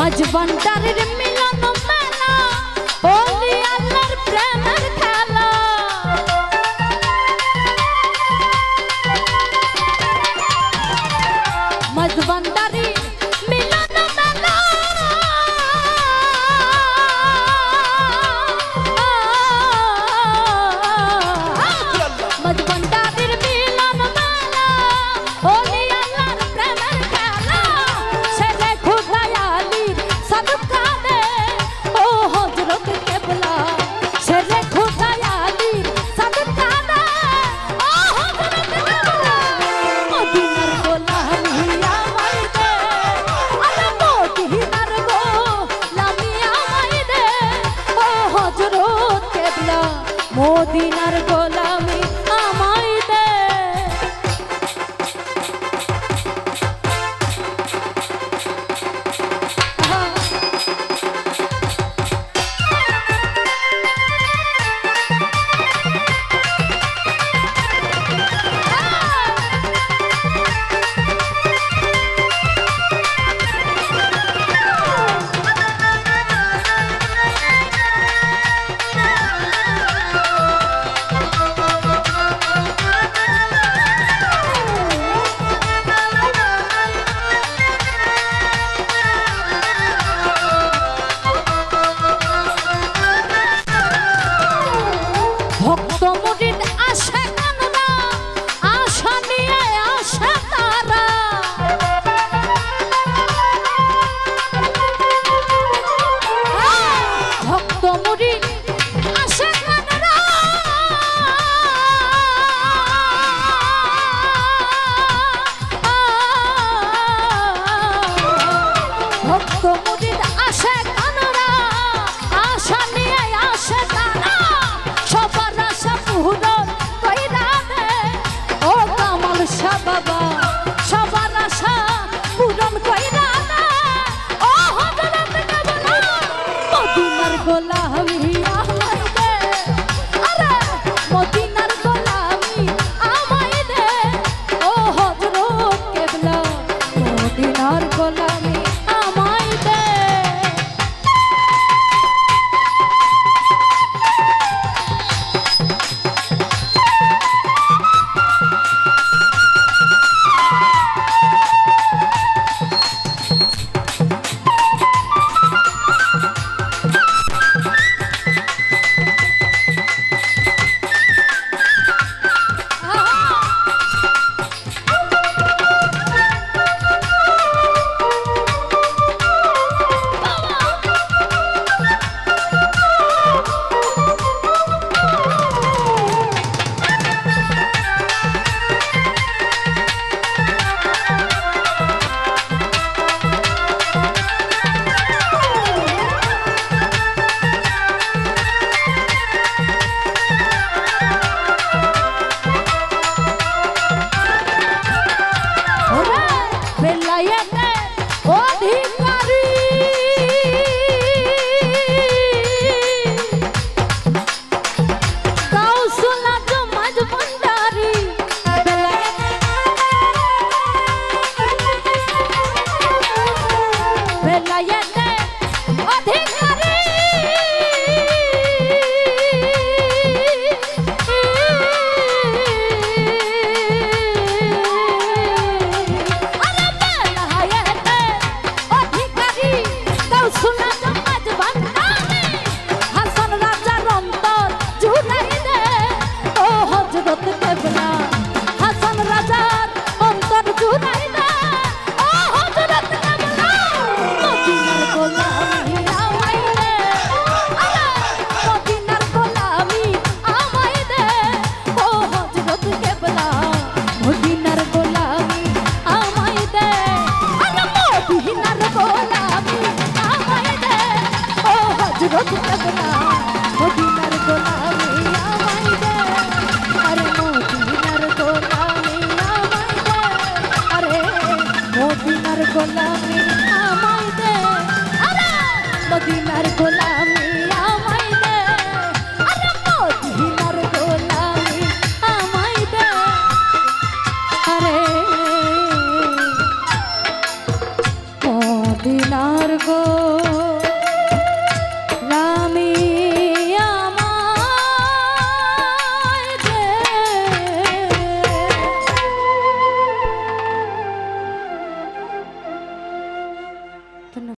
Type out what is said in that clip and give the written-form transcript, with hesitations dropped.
মজবন্তারের মিলন মেলা ওলি আল্লাহর প্রেমের খেলা মজবন্তারি মিলন মেলা মজবন্তারের মিলন মেলা ওলি আল্লাহর প্রেমের খেলা ছেলে খুদায়ালি সদকা দে ও হযরত কেবলা ছেলে খুদায়ালি সদকা দে ও হযরত কেবলা মদিনার গোলামি আমায় দে আরে মদিনার গোলামি আমায় দে ও হযরত কেবলা মদিনার গোলামি আমায় দে ভক্ত মুরিদ আসে কানরা আশা নিয়ে আসে তারা ভক্ত মুরিদ আসে কানরা ভক্ত মুরিদ আসে কানরা আশা নিয়ে আসে তারা সবার আশা পূরণ কইরা দে ও কামাল শাহ বাবা সবার আশা পূরণ কইরা দে ও হযরত কেবলা মদিনার গোলামি আমায় দে আরে মদিনার গোলামি আমায় দে ও হযরত কেবলা মদিনার গোলামি আমায় দে অধিকারী গাউসুল আজম মজবন্তারি বেলায়েতে অধিকারী গোলামি আমায় দে আরে মদিনার গোলামি আমায় দে আরে মদিনার গোলামি আমায় দে আরে মদিনার গো